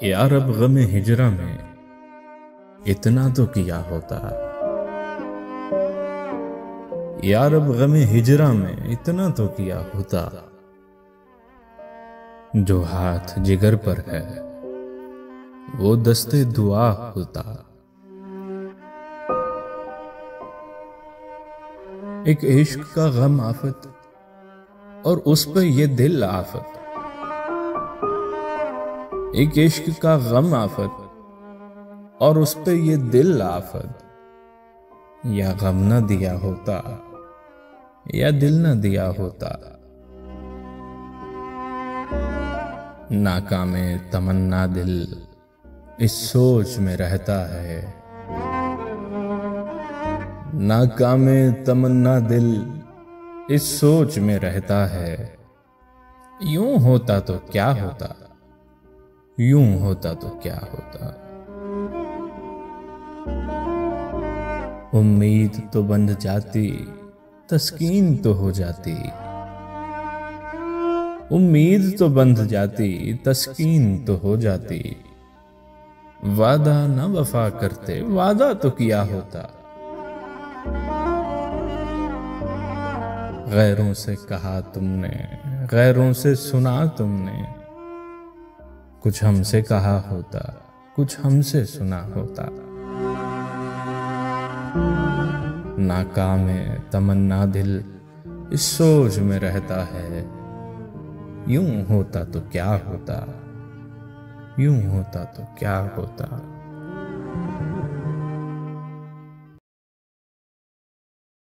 यार अब गमे हिजरा में इतना तो किया होता। यार अब गमे हिजरा में इतना तो किया होता। जो हाथ जिगर पर है वो दस्ते दुआ होता। एक इश्क का गम आफत और उस पर ये दिल आफत। एक इश्क का गम आफत और उस पे ये दिल आफत। या गम न दिया होता या दिल न दिया होता। नाकामे तमन्ना दिल इस सोच में रहता है। नाकामे तमन्ना दिल इस सोच में रहता है। यूं होता तो क्या होता, यूं होता तो क्या होता। उम्मीद तो बंध जाती, तस्कीन तो हो जाती। उम्मीद तो बंध जाती, तस्कीन तो हो जाती। वादा न वफा करते, वादा तो किया होता। गैरों से कहा तुमने, गैरों से सुना तुमने। कुछ हमसे कहा होता, कुछ हमसे सुना होता। नाकामे तमन्ना दिल इस सोच में रहता है। यूं होता तो क्या होता, यूं होता तो क्या होता।